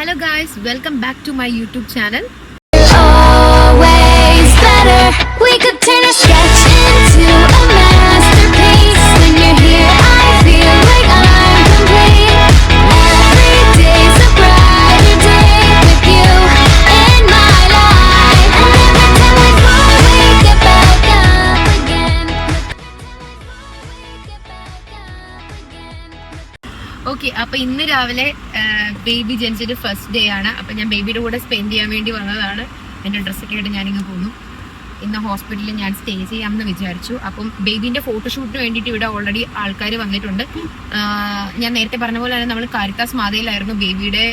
Hello guys, welcome back to my YouTube channel. Always better. We could turn a sketch into a masterpiece. When you're here, I feel like I'm complete. Every day's a brighter day with you in my life. And every time we fall, we get back up again. Okay, അപ്പൊ ഇന്ന് രാവിലെ baby ജനിച്ചിട്ട് first day ആണ്. അപ്പൊ ഞാൻ ബേബിയുടെ കൂടെ spend ചെയ്യാൻ വേണ്ടി വന്നതാണ്. എൻ്റെ ഡ്രസ്സൊക്കെ ആയിട്ട് ഞാനിങ്ങ് പോന്നു. ഇന്ന് ഹോസ്പിറ്റലിൽ ഞാൻ സ്റ്റേ ചെയ്യാമെന്ന് വിചാരിച്ചു. അപ്പം ബേബിന്റെ ഫോട്ടോഷൂട്ടിന് വേണ്ടിയിട്ട് ഇവിടെ ഓൾറെഡി ആൾക്കാർ വന്നിട്ടുണ്ട്. ഞാൻ നേരത്തെ പറഞ്ഞ പോലെ തന്നെ നമ്മൾ കാരിത്താസ് മാതയിലായിരുന്നു ബേബിയുടെ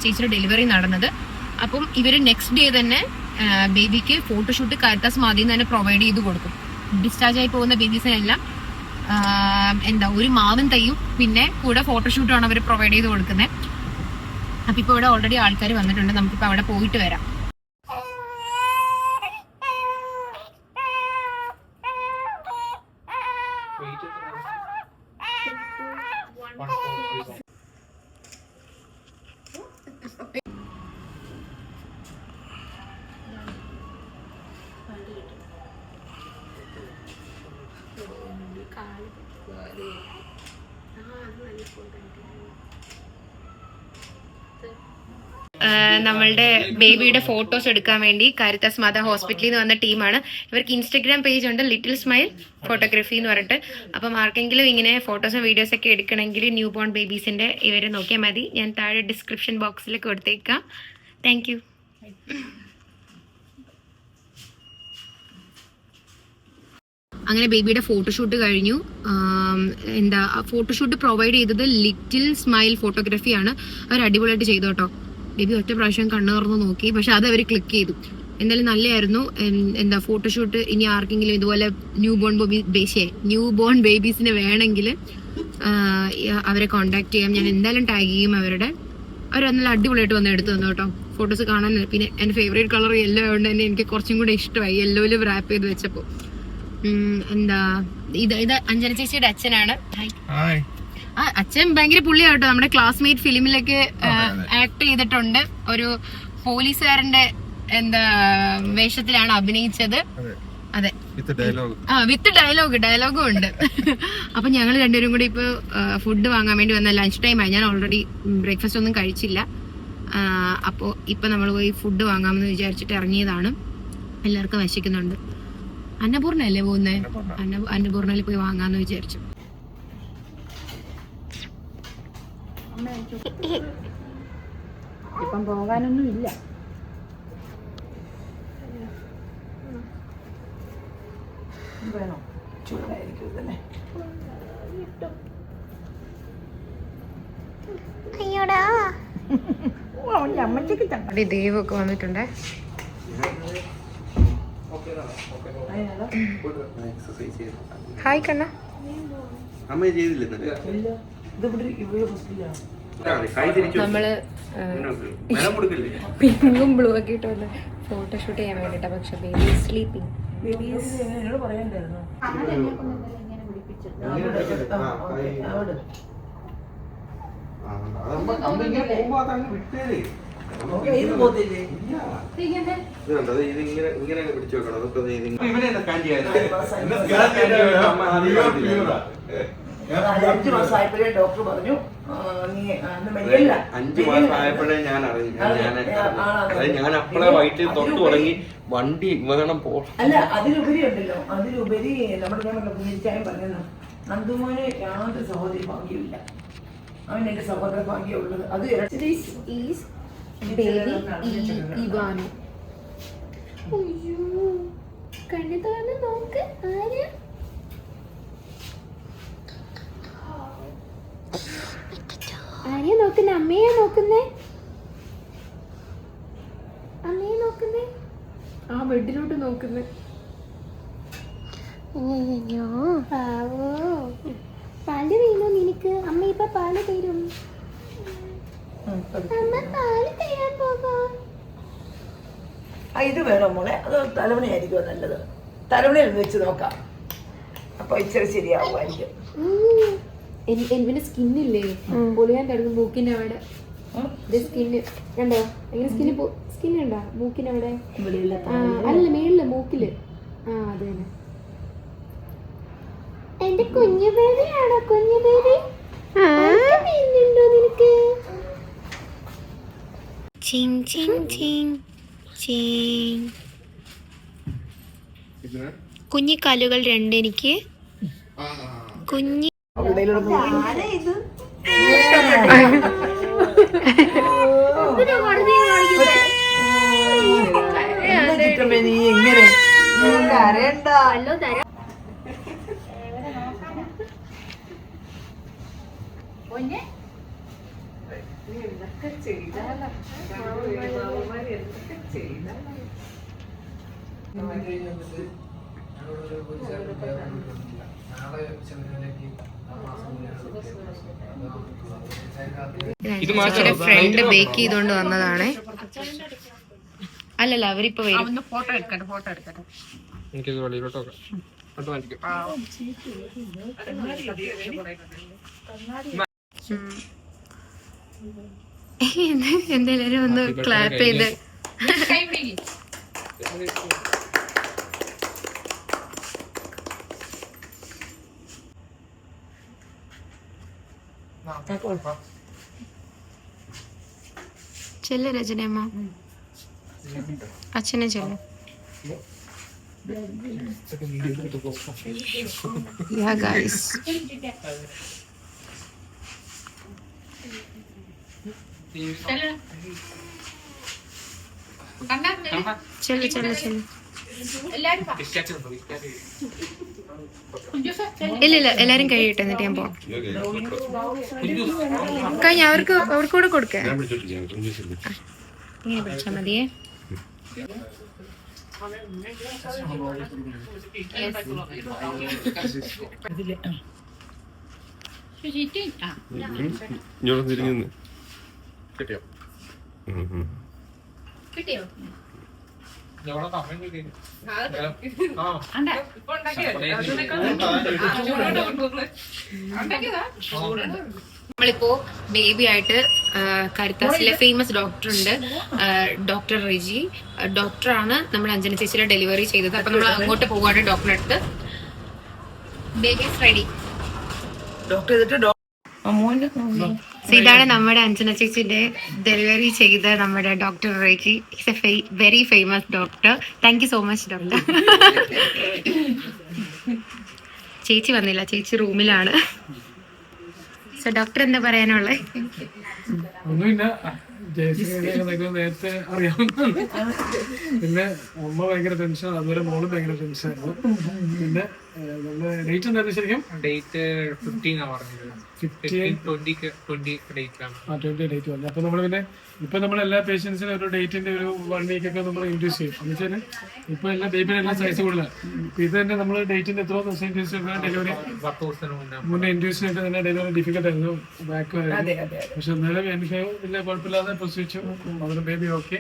ചേച്ചിയുടെ ഡെലിവറി നടന്നത്. അപ്പം ഇവര് നെക്സ്റ്റ് ഡേ തന്നെ ബേബിക്ക് ഫോട്ടോഷൂട്ട് കാരിത്താസ് മാതയിൽ നിന്ന് തന്നെ പ്രൊവൈഡ് ചെയ്ത് കൊടുക്കും. ഡിസ്ചാർജ് ആയി പോകുന്ന ബേബീസിനെല്ലാം ഒരു മാവും തൈയും പിന്നെ കൂടെ ഫോട്ടോഷൂട്ടുമാണ് അവർ പ്രൊവൈഡ് ചെയ്ത് കൊടുക്കുന്നത്. അപ്പൊ ഇപ്പൊ ഇവിടെ ഓൾറെഡി ആൾക്കാർ വന്നിട്ടുണ്ട്. നമുക്കിപ്പോ അവിടെ പോയിട്ട് വരാം. നമ്മളുടെ ബേബിയുടെ ഫോട്ടോസ് എടുക്കാൻ വേണ്ടി കാരിത്താസ് മാതാ ഹോസ്പിറ്റലിൽ നിന്ന് വന്ന ടീമാണ്. ഇവർക്ക് ഇൻസ്റ്റഗ്രാം പേജ് ഉണ്ട്, ലിറ്റിൽ സ്മൈൽ ഫോട്ടോഗ്രാഫി എന്ന് പറഞ്ഞിട്ട്. അപ്പം ആർക്കെങ്കിലും ഇങ്ങനെ ഫോട്ടോസും വീഡിയോസ് ഒക്കെ എടുക്കണമെങ്കിൽ ന്യൂ ബോൺ ബേബീസിന്റെ ഇവരെ നോക്കിയാൽ മതി. ഞാൻ താഴെ ഡിസ്ക്രിപ്ഷൻ ബോക്സിൽ കൊടുത്തേക്കാം. Thank you. അങ്ങനെ ബേബിയുടെ ഫോട്ടോഷൂട്ട് കഴിഞ്ഞു. ഫോട്ടോഷൂട്ട് പ്രൊവൈഡ് ചെയ്തത് ലിറ്റിൽ സ്മൈൽ ഫോട്ടോഗ്രാഫിയാണ്. അവർ അടിപൊളിയായിട്ട് ചെയ്തു കേട്ടോ. ബേബി ഒറ്റ പ്രാവശ്യം കണ്ണു തുറന്ന് നോക്കി, പക്ഷെ അത് അവർ ക്ലിക്ക് ചെയ്തു. എന്തായാലും നല്ലതായിരുന്നു. ഫോട്ടോഷൂട്ട് ഇനി ആർക്കെങ്കിലും ഇതുപോലെ ന്യൂ ബോൺ ബേബീസിന് വേണമെങ്കിൽ അവരെ കോണ്ടാക്ട് ചെയ്യാം. ഞാൻ എന്തായാലും ടാഗ് ചെയ്യും അവരുടെ. അവർ നല്ല അടിപൊളിയായിട്ട് വന്ന് എടുത്തു തന്നു കേട്ടോ. ഫോട്ടോസ് കാണാൻ. പിന്നെ എൻ്റെ ഫേവറേറ്റ് കളർ യെല്ലോ ആയതുകൊണ്ട് തന്നെ എനിക്ക് കുറച്ചും കൂടെ ഇഷ്ടമായി യെല്ലോയിൽ റാപ്പ് ചെയ്ത് വെച്ചപ്പോൾ. ഇത് അഞ്ജന ചേച്ചിയുടെ അച്ഛനാണ്. അച്ഛൻ ഭയങ്കര പുള്ളിയാട്ടോ. നമ്മുടെ ക്ലാസ്മേറ്റ് ഫിലിമിലൊക്കെ ആക്ട് ചെയ്തിട്ടുണ്ട്. ഒരു പോലീസുകാരന്റെ വേഷത്തിലാണ് അഭിനയിച്ചത്. അതെ, വിത്ത് ഡയലോഗും ഉണ്ട്. അപ്പൊ ഞങ്ങൾ രണ്ടുപേരും കൂടി ഇപ്പൊ ഫുഡ് വാങ്ങാൻ വേണ്ടി വന്ന ലഞ്ച് ടൈം ആയി. ഞാൻ ഓൾറെഡി ബ്രേക്ക്ഫാസ്റ്റ് ഒന്നും കഴിച്ചില്ല. അപ്പോ ഇപ്പൊ നമ്മൾ പോയി ഫുഡ് വാങ്ങാമെന്ന് വിചാരിച്ചിട്ട് ഇറങ്ങിയതാണ്. എല്ലാവർക്കും വിശക്കുന്നുണ്ട്. അന്നപൂർണ അല്ലേ പോകുന്നേ? അന്നപൂർണയിൽ പോയി വാങ്ങാന്ന് വിചാരിച്ചു. ഇപ്പം പോകാനൊന്നും ഇല്ല. വേണോ? ചൂടായിരിക്കും തന്നെ. അവിടെ ദേവൊക്കെ വന്നിട്ടുണ്ടേ. ഹായ് കണ്ണ. നമ്മള് പിങ്കും ബ്ലൂ ഒക്കെ ഇട്ട് വന്ന് ഫോട്ടോഷൂട്ട് ചെയ്യാൻ വേണ്ടിട്ടാ. പക്ഷെ ബേബി സ്ലീപ്പിംഗ്. പറയാണ്ടായിരുന്നു. അഞ്ചു മാസമായപ്പോഴേ ഡോക്ടർ പറഞ്ഞു 5 മാസം ആയപ്പോഴേ ഞാൻ ഞാൻ അപ്പളെ വയറ്റിൽ തൊട്ട് തുടങ്ങി വണ്ടി വേണം പോ. അല്ല, അതിലുപരി ഉണ്ടല്ലോ, അതിലുപരി നമ്മുടെ കുഞ്ഞിച്ചായം പറഞ്ഞു നന്ദുമോന് യാതൊരു സഹോദരി ഭാഗ്യമില്ല. അവൻ എന്റെ സഹോദര ഭാഗ്യം ഉള്ളത്. അത് ആരെയാ നോക്കുന്നേ? അമ്മയെ നോക്കുന്നേ? ആ ബെഡിലോട്ട് നോക്കുന്നേ. പാല് വീണോ നിനക്ക്? അമ്മ ഇപ്പൊ പാല് തരും. അമ്മ പാല് തരാൻ പോകാം. ഇത് വേണോ മോളെ? അത് തലവണയായിരിക്കും നല്ലത്. തലവണയിൽ വെച്ച് നോക്കാം. അപ്പൊ ഇച്ചിരി ശരിയാവുമായിരിക്കും. എന്റെ സ്കിന്നില്ലേ പൊളിയാൻ കിടക്കും മൂക്കിന്റെ അവിടെ. സ്കിന്ന് കണ്ടോ എങ്ങനെ സ്കിന്ന് ഉണ്ടോ മൂക്കിനവിടെ ഇവിടെയുള്ള അല്ല മേളില് മൂക്കില് അത് തന്നെ. എന്റെ കുഞ്ഞു ബേബിയാണോ കുഞ്ഞു ബേബി? ഉണ്ടോ നിനക്ക്? ചിങ് ചിങ് ചിങ് ചിങ്. കുഞ്ഞിക്കാലുകൾ രണ്ട് എനിക്ക് കുഞ്ഞി നീ എങ്ങനെ ഫ്രണ്ട് ബേക്ക് ചെയ്തോണ്ട് വന്നതാണ്. അല്ലല്ല അവരിപ്പോ വരും. ഫോട്ടോ എടുക്കട്ടെ. എന്തായാലും ഒന്ന് ക്ലാപ്പ് ചെയ്ത് ചെല്ല് രചനയമ്മ അച്ഛനെ ചെല്ല്. Yeah guys. ചെല്ല് ഇല്ല എല്ലാരും കഴിയട്ടെ എന്നിട്ട് ഞാൻ പോവാം. കഴിഞ്ഞ അവർക്ക് കൂടെ കൊടുക്കേ ഇങ്ങനെ പിടിച്ചാ മതിയേ. കിട്ടിയോ? നമ്മളിപ്പോ ബേബി ആയിട്ട് കരുത്താസിലെ ഫേമസ് ഡോക്ടർ ഉണ്ട്, ഡോക്ടർ റിജി ഡോക്ടറാണ് നമ്മുടെ അഞ്ജന ചേച്ചിയുടെ ഡെലിവറി ചെയ്തത്. അപ്പൊ നമ്മൾ അങ്ങോട്ട് പോവാണ് ഡോക്ടറെ അടുത്ത്. Baby ready. ഇതാണ് നമ്മുടെ അഞ്ജന ചേച്ചിന്റെ ഡെലിവറി ചെയ്ത നമ്മുടെ doctor Reji. It's a very famous doctor. Thank you so much doctor. ചേച്ചി വന്നില്ല, ചേച്ചി റൂമിലാണ്. സോ ഡോക്ടർ എന്താ പറയാനുള്ളത്? ഒന്നുമില്ല, നേരത്തെ അറിയാവുന്നതാണ്. പിന്നെ അമ്മ ഭയങ്കര ടെൻഷൻ, അതുപോലെ മോള് ഭയങ്കര ടെൻഷനായിരുന്നു. പിന്നെ നമ്മള് ഡേറ്റ് എന്തായിരുന്നു ശരിക്കും? ഡേറ്റ് 15 പറഞ്ഞത്. 20 ഡേറ്റ് പറഞ്ഞു. അപ്പൊ നമ്മള് പിന്നെ ഇപ്പൊ നമ്മൾ എല്ലാ പേഷ്യൻസിനും ഒരു ഡേറ്റിന്റെ ഒരു 1 വീക്ക് ഒക്കെ നമ്മൾ ഇൻഡ്യൂസ് ചെയ്യും. എന്ന് വെച്ചാൽ ഇപ്പൊ എല്ലാ ബേബിയുടെ എല്ലാം സൈസ് കൂടുതലാണ്. ഇത് തന്നെ നമ്മൾ ഡേറ്റിന്റെ എത്ര ദിവസം ഇൻഡ്യൂസ് ചെയ്ത ഡെലിവറി 10 ദിവസത്തിന് മുന്നേ ഇൻഡ്യൂസ് ചെയ്തിട്ട് തന്നെ ഡെലിവറി ഡിഫിക്കൽട്ട് ആയിരുന്നു, ബാക്ക് ആയിരുന്നു. പക്ഷെ എന്നാലും എനിക്ക് വലിയ കുഴപ്പമില്ലാതെ പ്രസവിച്ചു. അതിന് ബേബി ഓക്കെ.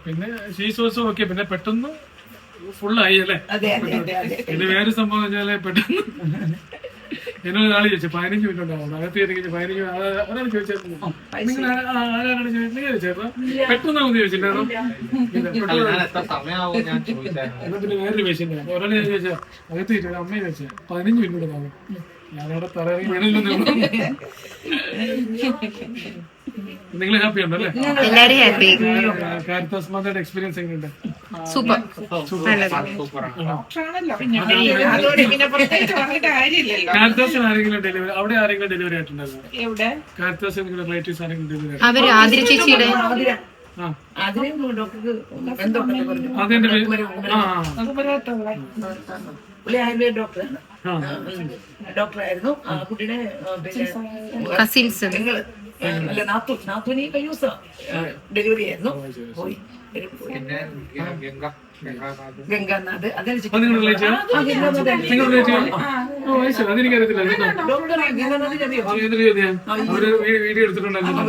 പിന്നെ ഷീസ് ഓൾസോ ഓക്കെ. പിന്നെ പെട്ടെന്ന് ഫുള്ളായി അല്ലേ. പിന്നെ വേറെ സംഭവം വെച്ചാല് പെട്ടെന്ന് എന്നോട് നാളെ ചോദിച്ചു 15 മിനിറ്റ് ഉണ്ടാവും അകത്ത് ചോദിച്ചു. 15 അതാണ് ചോദിച്ചായിരുന്നു. നിങ്ങൾ ആരാണ് ചോദിച്ചേട്ടോ? പെട്ടെന്നാവുന്ന ചോദിച്ചില്ലായിരുന്നു. എന്നാ പിന്നെ വേറൊരു പേഷ്യന്റ് ഒരാളെ ഞാൻ ചോദിച്ചാ അകത്ത് ചോദിച്ചു, അമ്മയെ ചോദിച്ചാൽ 15 മിനിറ്റ് ഉണ്ടാവും. ഞാനവിടെ തറയിറങ്ങി വീണില്ലെന്ന്. നിങ്ങൾ ഹാപ്പി ഉണ്ടല്ലേ? എല്ലാരും ഹാപ്പി. കാരിത്താസ് മാതയുടെ എക്സ്പീരിയൻസ് എങ്ങനെയുണ്ട്? സൂപ്പർ. കാരിത്താസിന് ആരെങ്കിലും ഡെലിവറി, അവിടെ ആരെങ്കിലും ഡെലിവറി ആയിട്ടുണ്ടായിരുന്നു? കാരിത്താസ് റിലേറ്റീവ്സ് ആരെങ്കിലും ഡെലിവറി? അവര് ആതിര ചേച്ചിയുടെ അതെന്റെ ആയുർവേദ ഡോക്ടറാണ്, ഡോക്ടറായിരുന്നു. കുട്ടിയുടെ കസിൻസ് അല്ല നാത്തൂനി കഴിഞ്ഞ ദിവസം ഡെലിവറി ആയിരുന്നു. പോയി പിന്നെ ഗംഗാനാഥ് അത് നിങ്ങൾ റിലേറ്റ് ചെയ്യാം നിങ്ങൾ റിലേറ്റ് ചെയ്യാം ഓ ശരി അതെനിക്കറിയത്തില്ല ഡോക്ടർ ഗംഗാനാഥ് അറിയോ? ഏതൊരു ചോദ്യം അവര് വീഡിയോ എടുത്തിട്ടുണ്ടായിരുന്നു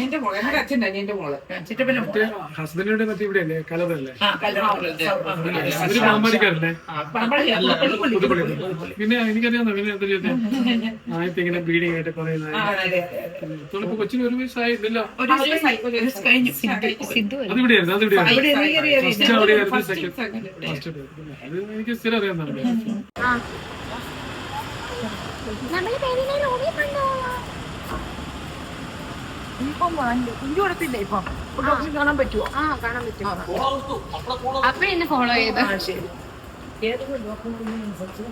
എന്റെ മോള് എന്റെ അച്ഛൻ്റെ അനിയന്റെ മോള് ചിറ്റപ്പന്റെ മോള്. ഹസ്ബൻഡിന്റെ മറ്റേ ഇവിടെയല്ലേ കലറല്ലേ ആ, കല്യാണം. അവര് പാമ്പാടിക്കാരല്ലേ പുതുപ്പള്ളി. പിന്നെ എനിക്കറിയാവുന്ന പിന്നെ എന്താ ചോദ്യം ആദ്യത്തെ ഇങ്ങനെ ബ്ലീഡിങ് ആയിട്ട് പറയുന്നത് തുളിപ്പ് കൊച്ചിന് 1 വയസ്സായിട്ടില്ല ഒരു വയസ്സ് കഴിഞ്ഞു. അതിവിടെയായിരുന്നു അതിവിടെയായിരുന്നു അവിടെ ഫസ്റ്റ് അവിടെയായിരുന്നു സെക്കൻഡ് ഫസ്റ്റ് അത് എനിക്ക് സ്ഥിരം അറിയാവുന്നതാണ് ഇപ്പം കുഞ്ഞു കൊടുത്തില്ലേ ഇപ്പം ഡോക്ടറെ കാണാൻ പറ്റുമോ? ആ കാണാൻ പറ്റും. അപ്പൊ എന്നെ ഫോളോ ചെയ്ത് ശരി. ഏതൊക്കെ ഡോക്ടറിനനുസരിച്ച്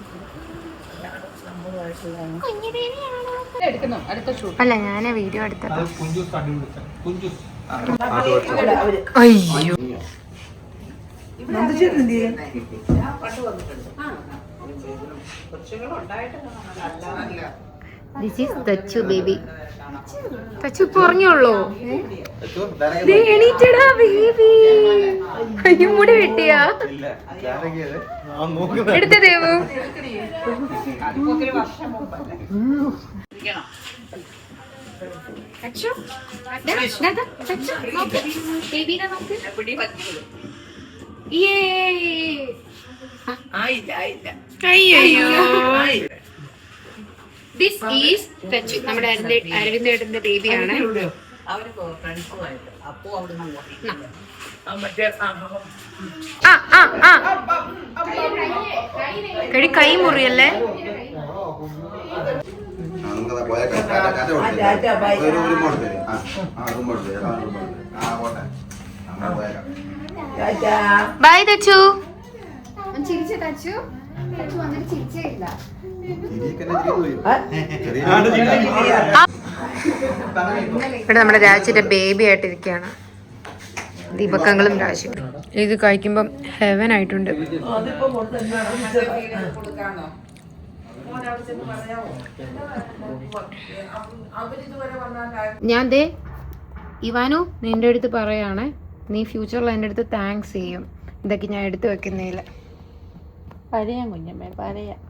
എടുക്കണം അടുത്ത ഷൂ. അല്ല ഞാൻ വീഡിയോ എടുത്തത്. കുഞ്ചൂസ് കണ്ടുപിടിച്ച കുഞ്ചൂസ് അയ്യോ ദിസ് ഈസ് തച്ചു ബേബി. തച്ചു ഇപ്പൊ ഉറങ്ങിയുള്ളൂ. എണീറ്റടാ ബേബി. അയ്യോ മുടി വെട്ടിയാ എടുത്ത ദേവു. ദിസ് ഈസ് തച്ചു നമ്മുടെ അരവിന്ദേട്ടന്റെ ബേബിയാണ്. കൈ മുറിയല്ലേ. ബൈ തച്ചു. ഇവിടെ നമ്മുടെ രാജിന്റെ ബേബി ആയിട്ടിരിക്കുകയാണ്. ദീപക്കങ്ങളും രാജി ഇത് കഴിക്കുമ്പം ഹെവൻ ആയിട്ടുണ്ട്. ഞാൻ ദേ ഇവാനു നിന്റെ അടുത്ത് പറയാണ്, നീ ഫ്യൂച്ചറിൽ എൻ്റെ അടുത്ത് താങ്ക്സ് ചെയ്യും ഇതൊക്കെ ഞാൻ എടുത്തു വെക്കുന്നില്ല. പറയാം കുഞ്ഞമ്മേ പറയാം.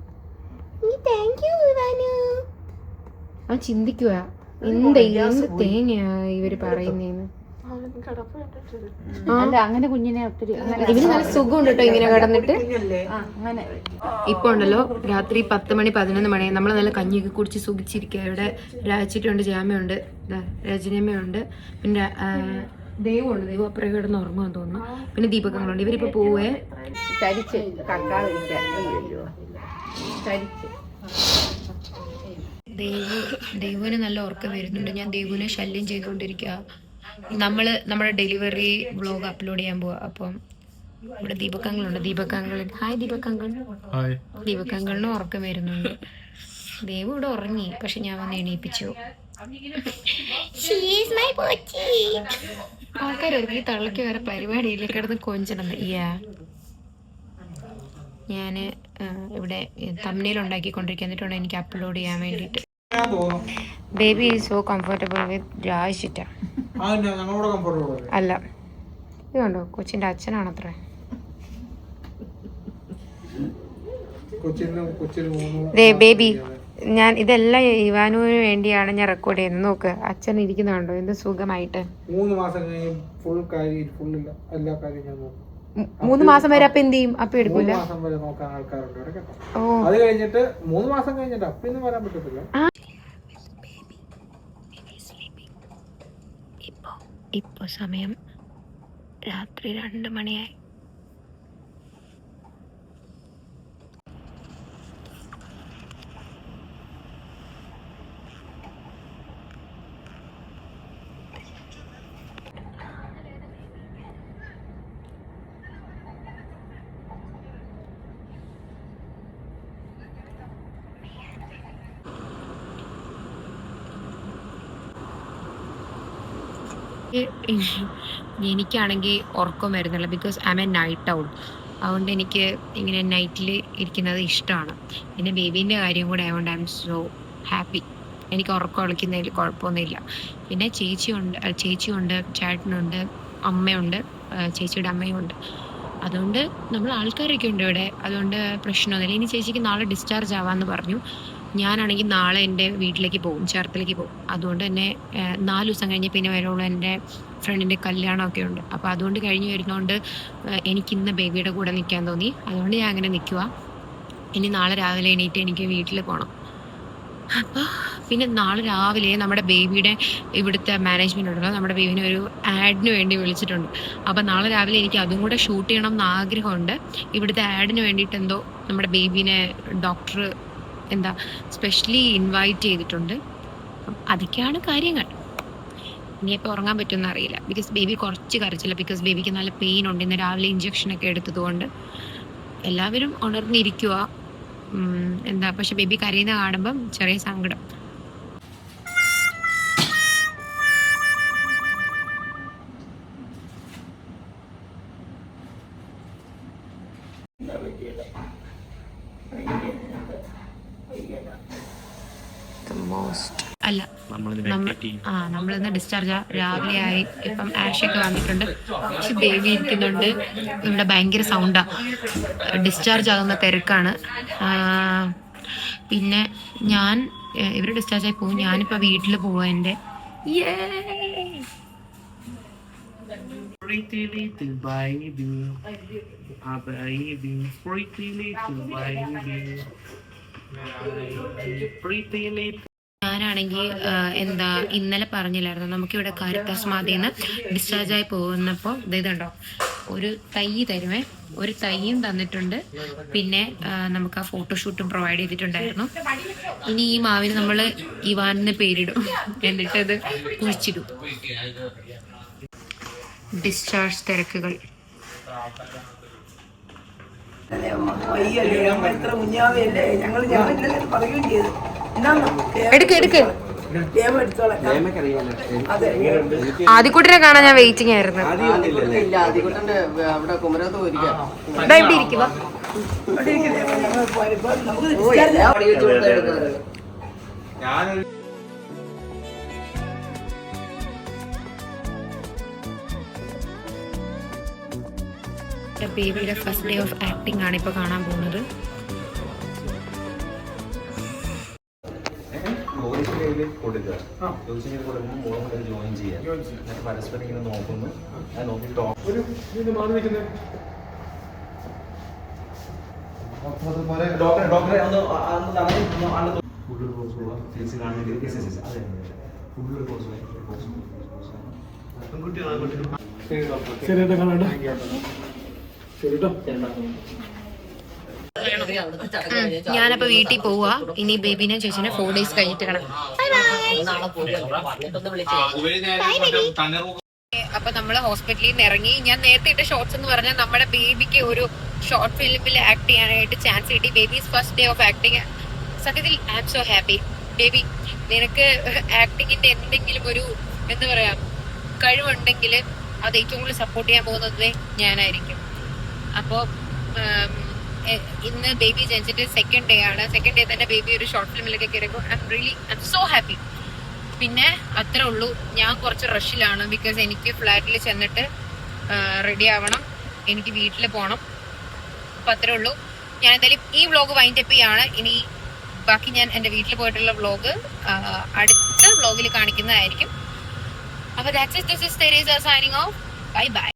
അവൻ ചിന്തിക്കുക എന്ത് തേങ്ങയാ ഇവര് പറയുന്നേന്ന്. അങ്ങനെ കുഞ്ഞിനെ ഒത്തിരി ഇവന് നല്ല സുഖമുണ്ട് കേട്ടോ ഇങ്ങനെ കിടന്നിട്ട്. ഇപ്പൊ ഉണ്ടല്ലോ രാത്രി 10 മണി 11 മണി നമ്മൾ നല്ല കഞ്ഞിയൊക്കെ കുടിച്ച് സുഖിച്ചിരിക്കുക. ഇവിടെ രാജിട്ടുണ്ട്, ജാമയുണ്ട്, രജനമ്മയുണ്ട്, പിന്നെ ദൈവമുണ്ട്. ദൈവം അപ്പുറം കിടന്ന് ഉറങ്ങുമെന്ന് തോന്നുന്നു. പിന്നെ ദീപകങ്ങളുണ്ട്. ഇവരിപ്പോ പോവേ ദൈവന് നല്ല ഉറക്കം വരുന്നുണ്ട്. ഞാൻ ദൈവനെ ശല്യം ചെയ്തുകൊണ്ടിരിക്കുക. നമ്മുടെ ഡെലിവറി വ്ളോഗ് അപ്ലോഡ് ചെയ്യാൻ പോവാ. അപ്പം ഇവിടെ ദീപകങ്ങളുണ്ട്. ദീപകങ്ങൾ ഹായ് ദീപകങ്ങൾ. ദീപകങ്ങളിനും ഉറക്കം വരുന്നുണ്ട്. ദേവ് ഇവിടെ ഉറങ്ങി, പക്ഷെ ഞാൻ വന്ന് എണീപ്പിച്ചു. ആൾക്കാർ ഒരുക്കി തള്ളക്ക് വേറെ പരിപാടിയില്ല, കിടന്ന് കൊഞ്ചണം. ഞാൻ ഇവിടെ തമ്മിൽ ഉണ്ടാക്കിക്കൊണ്ടിരിക്കുക. എന്നിട്ടുണ്ട് എനിക്ക് അപ്ലോഡ് ചെയ്യാൻ വേണ്ടിയിട്ട്. Baby is so comfortable with Rajitha. അല്ല ഇത് കണ്ടോ കൊച്ചിന്റെ അച്ഛനാണത്രേ. ബേബി ഞാൻ ഇതെല്ലാം ഇവാനുവിന് വേണ്ടിയാണ് ഞാൻ റെക്കോർഡ് ചെയ്യുന്നത്. നോക്ക് അച്ഛൻ ഇരിക്കുന്നുണ്ടോ എന്ത് സുഖമായിട്ട്. 3 മാസം കഴിഞ്ഞ് ഫുൾ കാര്യം ഫുള്ളില്ല എല്ലാ കാര്യം ഞാൻ നോക്കും. 3 മാസം വരെ അപ്പൊ എന്ത് ചെയ്യും? അപ്പൊ എടുക്കൂല. 3 മാസം വരെ നോക്കാൻ ആൾക്കാരുണ്ട് ഇവിടെ കേട്ടോ. അത് കഴിഞ്ഞിട്ട് 3 മാസം കഴിഞ്ഞിട്ട് അപ്പൊന്നും വരാൻ പറ്റത്തില്ല. ഇപ്പൊ സമയം രാത്രി 2 മണിയായി. എനിക്കാണെങ്കിൽ ഉറക്കം വരുന്നില്ല. Because I M A night owl. അതുകൊണ്ട് എനിക്ക് ഇങ്ങനെ നൈറ്റിൽ ഇരിക്കുന്നത് ഇഷ്ടമാണ്. പിന്നെ ബേബീൻ്റെ കാര്യം കൂടെ ആയതുകൊണ്ട് ഐ എം സോ ഹാപ്പി. എനിക്ക് ഉറക്കം ഒളിക്കുന്നതിൽ കുഴപ്പമൊന്നുമില്ല. പിന്നെ ചേച്ചിയുണ്ട്, ചേട്ടനുണ്ട്, അമ്മയുണ്ട്, ചേച്ചിയുടെ അമ്മയുണ്ട്. അതുകൊണ്ട് നമ്മൾ ആൾക്കാരൊക്കെ ഉണ്ട് ഇവിടെ, അതുകൊണ്ട് പ്രശ്നമൊന്നുമില്ല. ഇനി ചേച്ചിക്ക് നാളെ ഡിസ്ചാർജ് ആവാമെന്ന് പറഞ്ഞു. ഞാനാണെങ്കിൽ നാളെ എൻ്റെ വീട്ടിലേക്ക് പോകും, ചേർത്തലേക്ക് പോകും. അതുകൊണ്ട് തന്നെ 4 ദിവസം കഴിഞ്ഞ് പിന്നെ വരുള്ളൂ. എൻ്റെ ഫ്രണ്ടിൻ്റെ കല്യാണമൊക്കെ ഉണ്ട്. അപ്പോൾ അതുകൊണ്ട് കഴിഞ്ഞ് വരുന്നതുകൊണ്ട് എനിക്കിന്ന് ബേബിയുടെ കൂടെ നിൽക്കാൻ തോന്നി. അതുകൊണ്ട് ഞാൻ അങ്ങനെ നിൽക്കുക. ഇനി നാളെ രാവിലെ എണീറ്റ് എനിക്ക് വീട്ടിൽ പോകണം. അപ്പോൾ പിന്നെ നാളെ രാവിലെ നമ്മുടെ ബേബിയുടെ ഇവിടുത്തെ മാനേജ്മെൻ്റ് ഉണ്ടല്ലോ, നമ്മുടെ ബേബിനെ ഒരു ആഡിന് വേണ്ടി വിളിച്ചിട്ടുണ്ട്. അപ്പോൾ നാളെ രാവിലെ എനിക്ക് അതും കൂടെ ഷൂട്ട് ചെയ്യണം എന്ന് ആഗ്രഹമുണ്ട്. ഇവിടുത്തെ ആഡിന് വേണ്ടിയിട്ട് എന്തോ നമ്മുടെ ബേബീനെ ഡോക്ടർ എന്താ സ്പെഷ്യലി ഇൻവൈറ്റ് ചെയ്തിട്ടുണ്ട്. അതൊക്കെയാണ് കാര്യങ്ങൾ. ഇനിയിപ്പോൾ ഉറങ്ങാൻ പറ്റുമെന്ന് അറിയില്ല. ബിക്കോസ് ബേബി കുറച്ച് കരച്ചില്ല. ബിക്കോസ് ബേബിക്ക് നല്ല പെയിൻ ഉണ്ട്. ഇന്ന് രാവിലെ ഇഞ്ചക്ഷനൊക്കെ എടുത്തതുകൊണ്ട് എല്ലാവരും ഉണർന്നിരിക്കുക. എന്താ പക്ഷെ ബേബി കരയുന്ന കാണുമ്പം ചെറിയ സങ്കടം. അല്ല, നമ്മളിന്ന് ഡിസ്ചാർജ് രാവിലെ ആയി. ഇപ്പം ആഷൊക്കെ വന്നിട്ടുണ്ട്. പക്ഷെ ബേബി ഇരിക്കുന്നുണ്ട്. ഇവിടെ ഭയങ്കര സൗണ്ടാ. ഡിസ്ചാർജ് ആകുന്ന തിരക്കാണ്. പിന്നെ ഞാൻ ഇവർ ഡിസ്ചാർജ് ആയി പോകും. ഞാനിപ്പോൾ വീട്ടിൽ പോവാ. എൻ്റെ Pretty little baby, a baby, pretty little baby, pretty little. ഞാനാണെങ്കിൽ എന്താ ഇന്നലെ പറഞ്ഞില്ലായിരുന്നു, നമുക്കിവിടെ കാരിത്താസ് മാതിന്ന് ഡിസ്ചാർജായി പോകുന്നപ്പോൾ ഇതുണ്ടോ ഒരു തൈ തരുമേ. ഒരു തൈയും തന്നിട്ടുണ്ട്. പിന്നെ നമുക്ക് ആ ഫോട്ടോഷൂട്ടും പ്രൊവൈഡ് ചെയ്തിട്ടുണ്ടായിരുന്നു. ഇനി ഈ മാവിന് നമ്മൾ ഇവാനെന്ന് പേരിടും, എന്നിട്ടത് കുഴിച്ചിടും. ഡിസ്ചാർജ് തിരക്കുകൾ. എത്ര കുഞ്ഞാവയല്ലേ, ഞങ്ങൾ പറയുകയും ചെയ്തു. എടുക്ക് ആദ്യക്കൂട്ടിനെ കാണാൻ ഞാൻ വെയിറ്റിംഗ് ആയിരുന്നു. ഇവിടെ ഇരിക്കുക. ബേബിയുടെ ഫസ്റ്റ് ഡേ ഓഫ് ആക്ടിംഗ് ആണ് ഇപ്പോൾ കാണാൻ പോകുന്നത്. ഞാനപ്പോ വീട്ടിൽ പോവാ. ഇനി ബേബിനെ ചേച്ചിനെ 4 days കഴിഞ്ഞിട്ട് കാണാം. അപ്പൊ നമ്മള് ഹോസ്പിറ്റലിൽ നിന്ന് ഇറങ്ങി. ഞാൻ നേരത്തെ ഇട്ട ഷോർട്സ് എന്ന് പറഞ്ഞാൽ നമ്മുടെ ബേബിക്ക് ഒരു ഷോർട്ട് ഫിലിമിൽ ആക്ട് ചെയ്യാനായിട്ട് ചാൻസ് കിട്ടി. Baby's first day of acting. സത്യത്തിൽ I am so happy. Baby, നിനക്ക് ആക്ടിങ്ങിന്റെ എന്തെങ്കിലും ഒരു എന്താ പറയാ കഴിവുണ്ടെങ്കിൽ അത് ഏറ്റവും കൂടുതൽ സപ്പോർട്ട് ചെയ്യാൻ പോകുന്നത് ഞാനായിരിക്കും. അപ്പോൾ ഇന്ന് ബേബി ജനിച്ചിട്ട് സെക്കൻഡ് ഡേ ആണ്. സെക്കൻഡ് ഡേ തന്നെ ബേബി ഒരു ഷോർട്ട് ഫിലിമിലൊക്കെ കയറിയപ്പോൾ ഐ എം സോ ഹാപ്പി. പിന്നെ അത്രേ ഉള്ളൂ. ഞാൻ കുറച്ച് റഷിലാണ്. ബിക്കോസ് എനിക്ക് ഫ്ലാറ്റിൽ ചെന്നിട്ട് റെഡി ആവണം, എനിക്ക് വീട്ടിൽ പോകണം. അപ്പം അത്രേ ഉള്ളൂ. ഞാൻ എന്തായാലും ഈ വ്ളോഗ് വൈൻഡപ്പ് ചെയ്യാണ്. ഇനി ബാക്കി ഞാൻ എൻ്റെ വീട്ടിൽ പോയിട്ടുള്ള വ്ളോഗ് അടുത്ത വ്ളോഗിൽ കാണിക്കുന്നതായിരിക്കും. അപ്പോൾ that's it. This is Teresa signing off. Bye by.